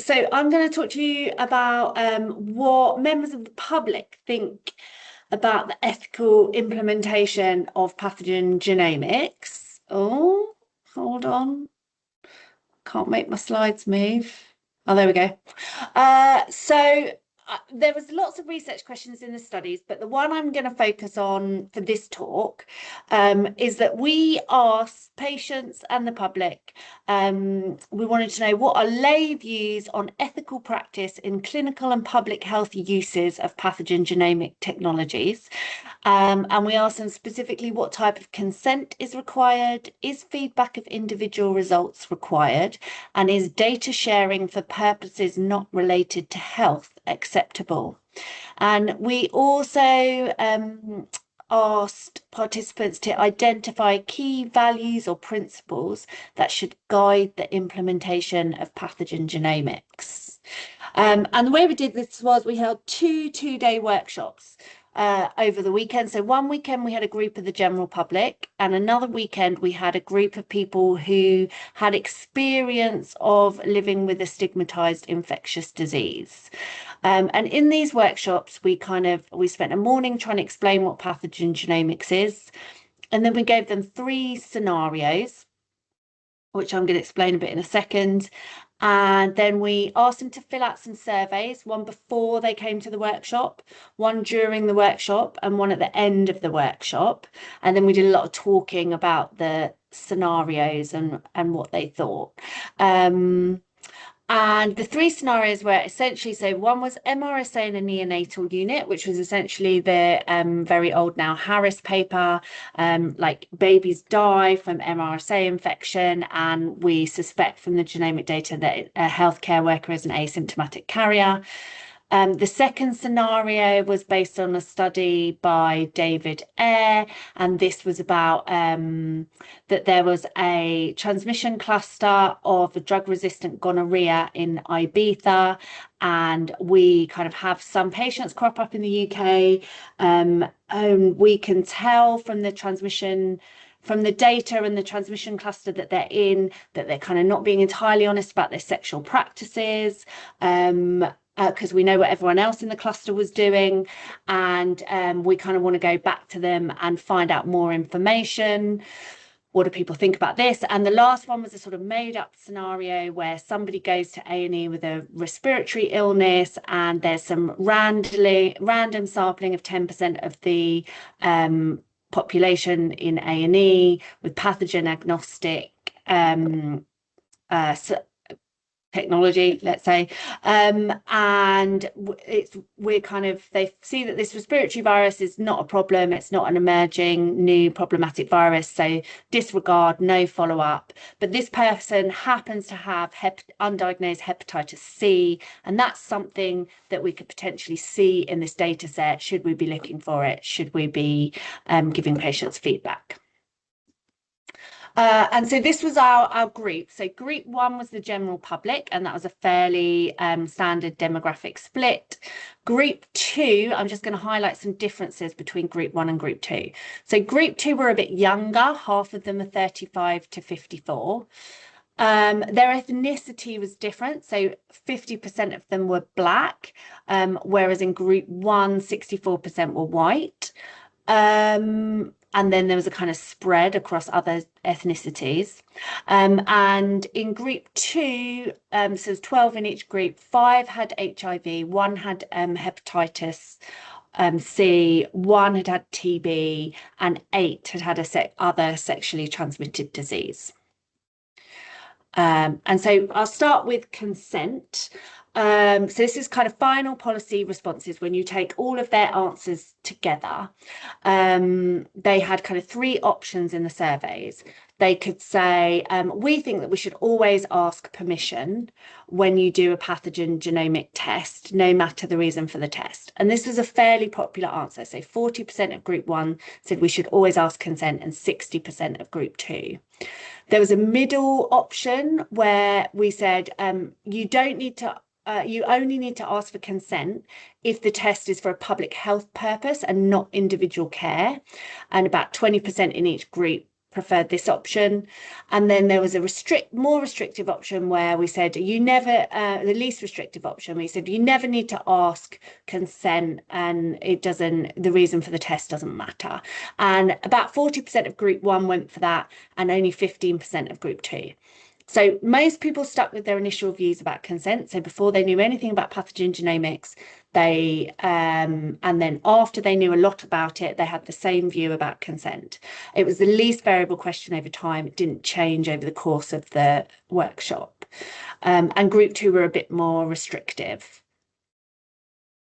So I'm going to talk to you about what members of the public think about the ethical implementation of pathogen genomics. Oh, hold on. Can't make my slides move. Oh, there we go. There was lots of research questions in the studies, but the one I'm going to focus on for this talk is that we asked patients and the public, we wanted to know what are lay views on ethical practice in clinical and public health uses of pathogen genomic technologies. And we asked them specifically what type of consent is required, is feedback of individual results required, and is data sharing for purposes not related to health acceptable? And we also asked participants to identify key values or principles that should guide the implementation of pathogen genomics. And the way we did this was we held two-day workshops over the weekend. So one weekend we had a group of the general public, and another weekend we had a group of people who had experience of living with a stigmatized infectious disease. And in these workshops, we spent a morning trying to explain what pathogen genomics is, and then we gave them 3 scenarios, which I'm going to explain a bit in a second. And then we asked them to fill out some surveys, one before they came to the workshop, one during the workshop, and one at the end of the workshop. And then we did a lot of talking about the scenarios and what they thought. And the 3 scenarios were essentially, so one was MRSA in a neonatal unit, which was essentially the very old now Harris paper, like babies die from MRSA infection, and we suspect from the genomic data that a healthcare worker is an asymptomatic carrier. The second scenario was based on a study by David Eyre, and this was about that there was a transmission cluster of drug-resistant gonorrhea in Ibiza, and we kind of have some patients crop up in the UK, and we can tell from the data and the transmission cluster that they're in, that they're kind of not being entirely honest about their sexual practices, because we know what everyone else in the cluster was doing, and we kind of want to go back to them and find out more information. What do people think about this? And the last one was a sort of made up scenario where somebody goes to A&E with a respiratory illness, and there's some random sampling of 10% of the population in A&E with pathogen agnostic technology, let's say, and they see that this respiratory virus is not a problem, it's not an emerging new problematic virus, so disregard, no follow-up. But this person happens to have undiagnosed hepatitis C, and that's something that we could potentially see in this data set. Should we be looking for it? Should we be giving patients feedback? And so this was our group. So group 1 was the general public, and that was a fairly standard demographic split. Group 2, I'm just going to highlight some differences between group 1 and group 2. So group 2 were a bit younger, half of them are 35 to 54. Their ethnicity was different, so 50% of them were black, whereas in group 1, 64% were white. And then there was a kind of spread across other ethnicities. And in group 2, so there's 12 in each group, 5 had HIV, 1 had hepatitis C, 1 had had TB, and 8 had had other sexually transmitted disease. And so I'll start with consent. So this is kind of final policy responses when you take all of their answers together. They had kind of 3 options in the surveys. They could say, we think that we should always ask permission when you do a pathogen genomic test, no matter the reason for the test. And this was a fairly popular answer. So 40% of group 1 said we should always ask consent, and 60% of group 2. There was a middle option where we said, you only need to ask for consent if the test is for a public health purpose and not individual care. And about 20% in each group preferred this option. And then there was a more restrictive option where we said the least restrictive option, we said you never need to ask consent, and the reason for the test doesn't matter. And about 40% of group 1 went for that, and only 15% of group 2. So most people stuck with their initial views about consent. So before they knew anything about pathogen genomics, and then after they knew a lot about it, they had the same view about consent. It was the least variable question over time. It didn't change over the course of the workshop. And group 2 were a bit more restrictive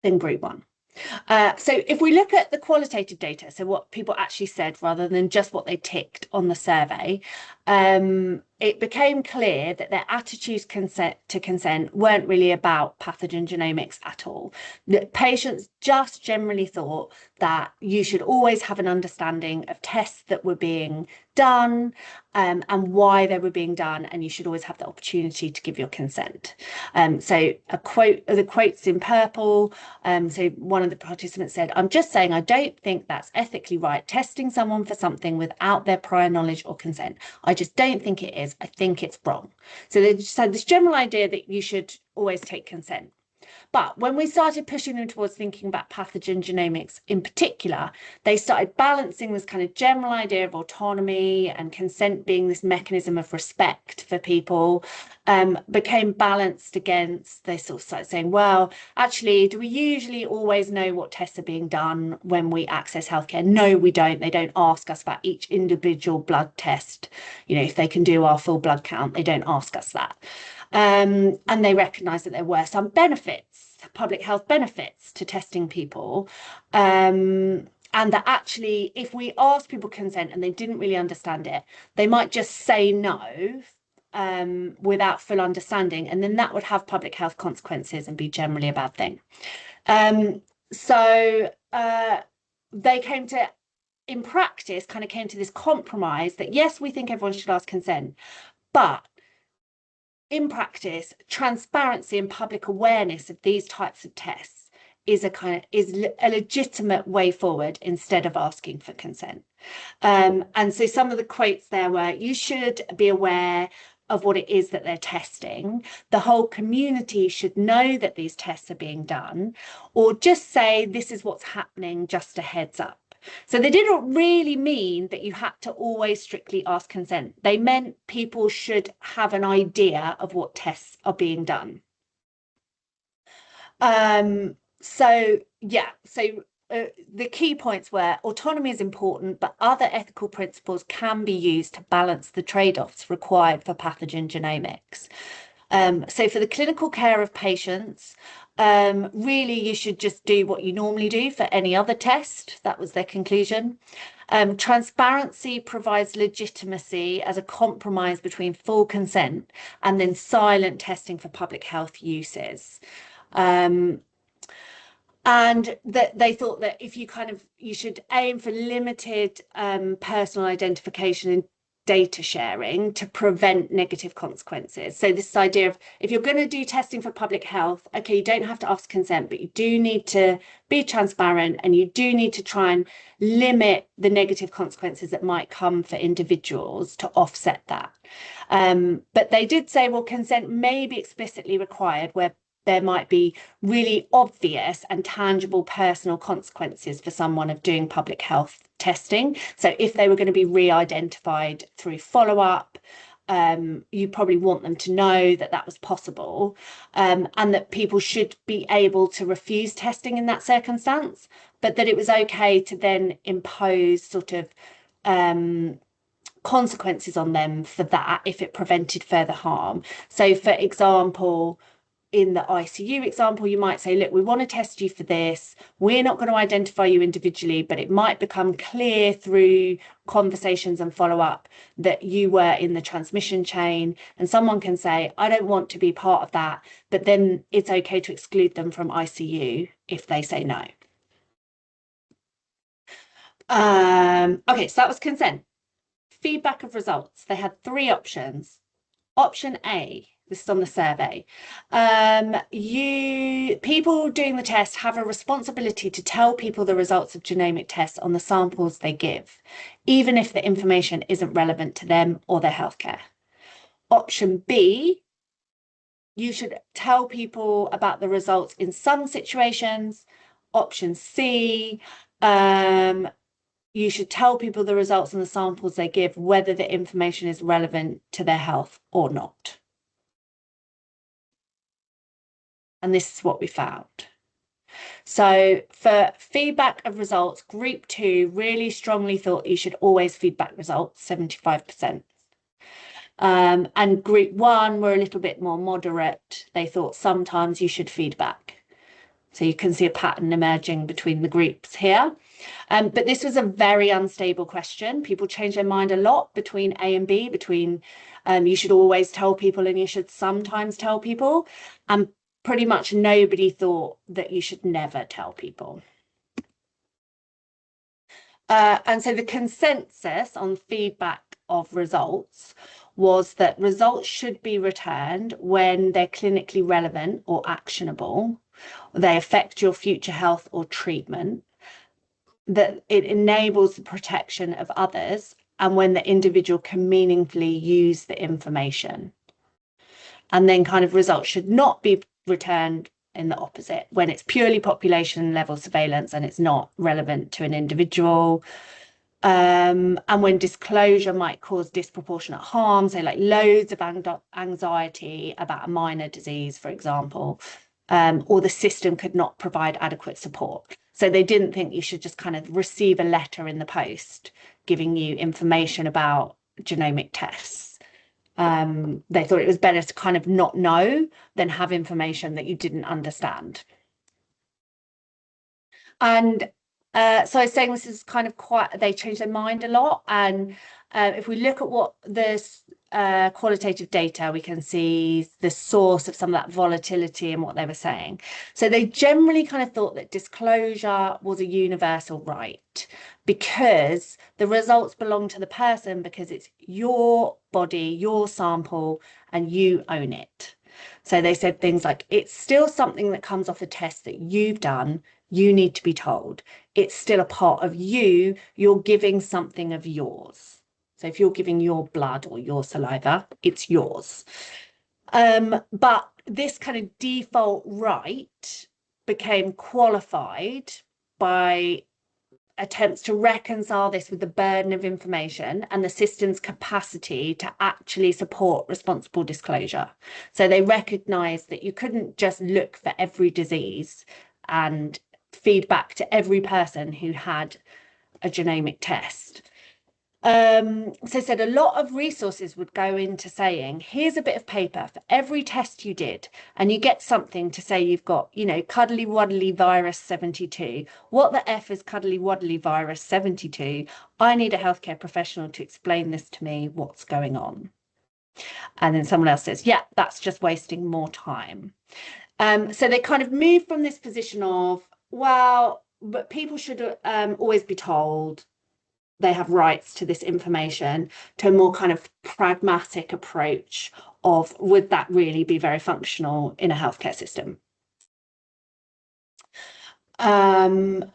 than group 1. So if we look at the qualitative data, so what people actually said rather than just what they ticked on the survey, it became clear that their attitudes to consent weren't really about pathogen genomics at all. That patients just generally thought that you should always have an understanding of tests that were being done, and why they were being done, and you should always have the opportunity to give your consent. So the quotes in purple, so one of the participants said, "I'm just saying I don't think that's ethically right, testing someone for something without their prior knowledge or consent. I just don't think it is. I think it's wrong." So they just had this general idea that you should always take consent. But when we started pushing them towards thinking about pathogen genomics in particular, they started balancing this kind of general idea of autonomy and consent being this mechanism of respect for people, became balanced against, they sort of started saying, well, actually, do we usually always know what tests are being done when we access healthcare? No, we don't. They don't ask us about each individual blood test. You know, if they can do our full blood count, they don't ask us that. And they recognised that there were some benefits, public health benefits to testing people, and that actually if we asked people consent and they didn't really understand it, they might just say no without full understanding, and then that would have public health consequences and be generally a bad thing. So they came to, in practice, kind of came to this compromise that yes, we think everyone should ask consent, but in practice, transparency and public awareness of these types of tests is a legitimate way forward instead of asking for consent. And so some of the quotes there were, you should be aware of what it is that they're testing. The whole community should know that these tests are being done, or just say, this is what's happening, just a heads up. So they didn't really mean that you had to always strictly ask consent. They meant people should have an idea of what tests are being done. The key points were autonomy is important, but other ethical principles can be used to balance the trade-offs required for pathogen genomics. So for the clinical care of patients, really you should just do what you normally do for any other test. That was their conclusion. Transparency provides legitimacy as a compromise between full consent and then silent testing for public health uses. And that they thought that if you should aim for limited personal identification and data sharing to prevent negative consequences. So this idea of, if you're going to do testing for public health, okay, you don't have to ask consent, but you do need to be transparent, and you do need to try and limit the negative consequences that might come for individuals to offset that. But they did say, well, consent may be explicitly required where there might be really obvious and tangible personal consequences for someone of doing public health testing. So if they were going to be re-identified through follow-up, you probably want them to know that that was possible, and that people should be able to refuse testing in that circumstance, but that it was okay to then impose sort of consequences on them for that if it prevented further harm. So for example, in the ICU example, you might say, look, we want to test you for this. We're not going to identify you individually, but it might become clear through conversations and follow-up that you were in the transmission chain. And someone can say, I don't want to be part of that, but then it's okay to exclude them from ICU if they say no. Okay, so that was consent. Feedback of results. They had 3 options. Option A, This is on the survey. People doing the test have a responsibility to tell people the results of genomic tests on the samples they give, even if the information isn't relevant to them or their healthcare. Option B, you should tell people about the results in some situations. Option C, you should tell people the results and the samples they give, whether the information is relevant to their health or not. And this is what we found. So for feedback of results, group 2 really strongly thought you should always feedback results, 75%. And group 1 were a little bit more moderate. They thought sometimes you should feedback. So you can see a pattern emerging between the groups here. But this was a very unstable question. People change their mind a lot between A and B, between you should always tell people and you should sometimes tell people. And pretty much nobody thought that you should never tell people. And so the consensus on feedback of results was that results should be returned when they're clinically relevant or actionable, they affect your future health or treatment, that it enables the protection of others, and when the individual can meaningfully use the information. And then kind of results should not be returned in the opposite, when it's purely population level surveillance and it's not relevant to an individual. And when disclosure might cause disproportionate harm, so like loads of anxiety about a minor disease, for example, or the system could not provide adequate support. So they didn't think you should just kind of receive a letter in the post giving you information about genomic tests. They thought it was better to kind of not know than have information that you didn't understand. And so I was saying this is kind of they changed their mind a lot. And if we look at what this qualitative data, we can see the source of some of that volatility in what they were saying. So they generally kind of thought that disclosure was a universal right because the results belong to the person, because it's your body, your sample, and you own it. So they said things like, it's still something that comes off a test that you've done. You need to be told. It's still a part of you. You're giving something of yours. So if you're giving your blood or your saliva, it's yours. But this kind of default right became qualified by attempts to reconcile this with the burden of information and the system's capacity to actually support responsible disclosure. So they recognized that you couldn't just look for every disease and feedback to every person who had a genomic test. So said a lot of resources would go into saying, here's a bit of paper for every test you did, and you get something to say you've got, you know, cuddly waddly virus 72. What the F is cuddly waddly virus 72? I need a healthcare professional to explain this to me, what's going on. And then someone else says, yeah, that's just wasting more time. So they kind of moved from this position of, well, but people should always be told they have rights to this information, to a more kind of pragmatic approach of, would that really be very functional in a healthcare system? Data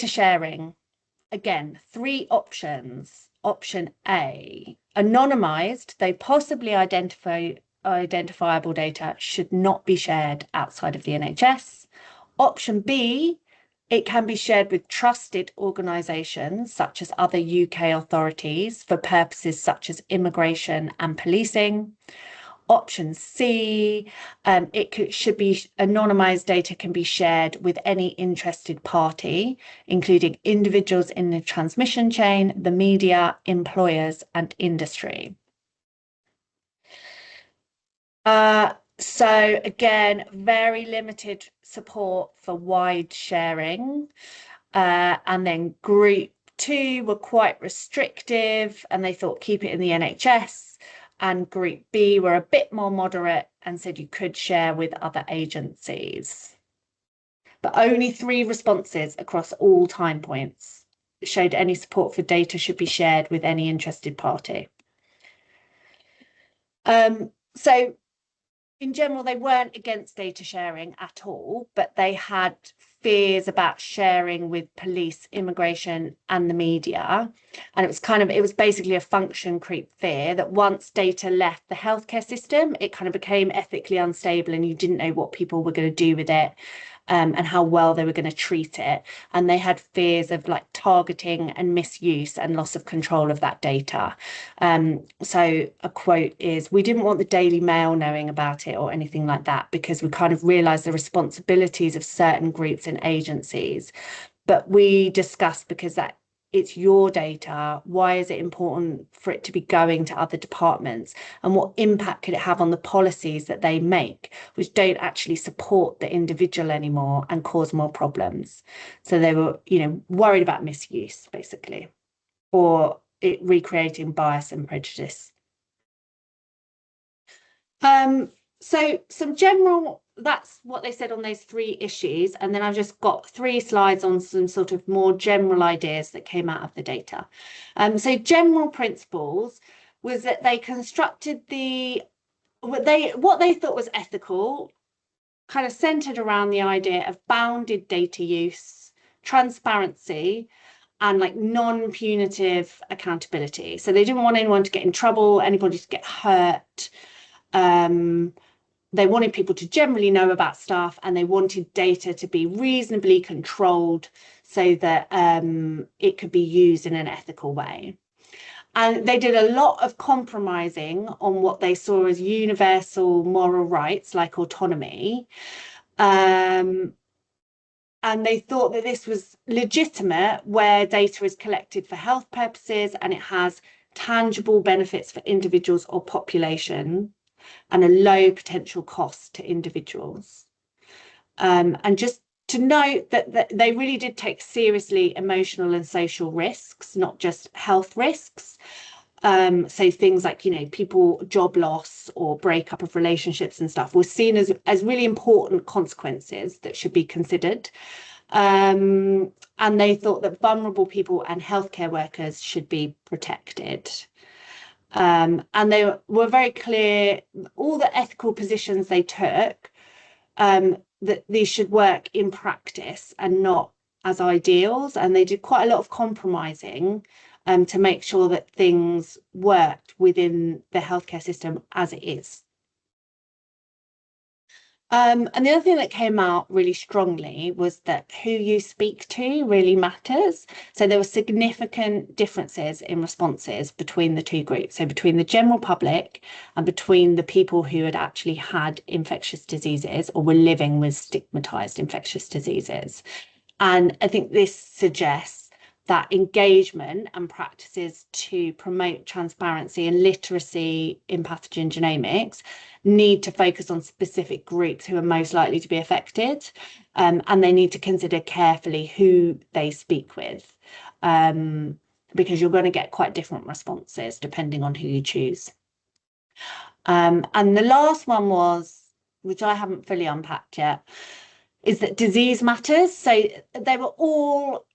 sharing, again, 3 options. Option A, anonymized, though possibly identifiable data should not be shared outside of the NHS. Option B, it can be shared with trusted organisations such as other UK authorities for purposes such as immigration and policing. Option C, should be anonymised data can be shared with any interested party, including individuals in the transmission chain, the media, employers, and industry. So again, very limited support for wide sharing. And then group 2 were quite restrictive and they thought keep it in the NHS. And group B were a bit more moderate and said you could share with other agencies. But only 3 responses across all time points showed any support for data should be shared with any interested party. So in general, they weren't against data sharing at all, but they had fears about sharing with police, immigration, and the media. And it was basically a function creep fear that once data left the healthcare system, it kind of became ethically unstable and you didn't know what people were going to do with it. And how well they were going to treat it. And they had fears of like targeting and misuse and loss of control of that data. So a quote is, "We didn't want the Daily Mail knowing about it or anything like that because we kind of realised the responsibilities of certain groups and agencies. But we discussed because that it's your data. Why is it important for it to be going to other departments? And what impact could it have on the policies that they make, which don't actually support the individual anymore and cause more problems?" So they were, worried about misuse, basically, or it recreating bias and prejudice. So that's what they said on those 3 issues. And then I've just got 3 slides on some sort of more general ideas that came out of the data. So general principles was that they constructed what they thought was ethical, kind of centered around the idea of bounded data use, transparency, and like non-punitive accountability. So they didn't want anyone to get in trouble, anybody to get hurt. They wanted people to generally know about stuff, and they wanted data to be reasonably controlled so that it could be used in an ethical way. And they did a lot of compromising on what they saw as universal moral rights, like autonomy. And they thought that this was legitimate where data is collected for health purposes and it has tangible benefits for individuals or population and a low potential cost to individuals. And just to note that they really did take seriously emotional and social risks, not just health risks. So things like, people job loss or breakup of relationships and stuff was seen as really important consequences that should be considered. And they thought that vulnerable people and healthcare workers should be protected. And they were very clear, all the ethical positions they took, that these should work in practice and not as ideals. And they did quite a lot of compromising to make sure that things worked within the healthcare system as it is. And the other thing that came out really strongly was that who you speak to really matters. So there were significant differences in responses between the 2 groups. So between the general public and between the people who had actually had infectious diseases or were living with stigmatized infectious diseases. And I think this suggests that engagement and practices to promote transparency and literacy in pathogen genomics need to focus on specific groups who are most likely to be affected, and they need to consider carefully who they speak with, because you're going to get quite different responses depending on who you choose. And the last one was, which I haven't fully unpacked yet, is that disease matters. So they were all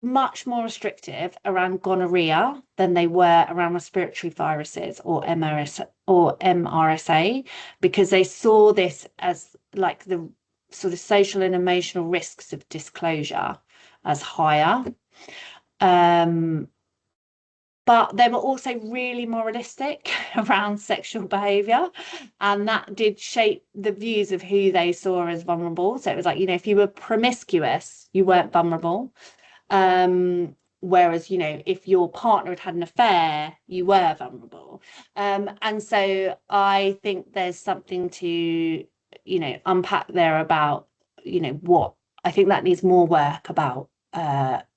much more restrictive around gonorrhea than they were around respiratory viruses or MRSA, because they saw this as like the sort of social and emotional risks of disclosure as higher. But they were also really moralistic around sexual behaviour, and that did shape the views of who they saw as vulnerable. So it was like, if you were promiscuous, you weren't vulnerable. Whereas, if your partner had an affair, you were vulnerable. And so I think there's something to, unpack there about, what I think that needs more work about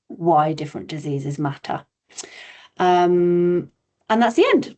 why different diseases matter. And that's the end.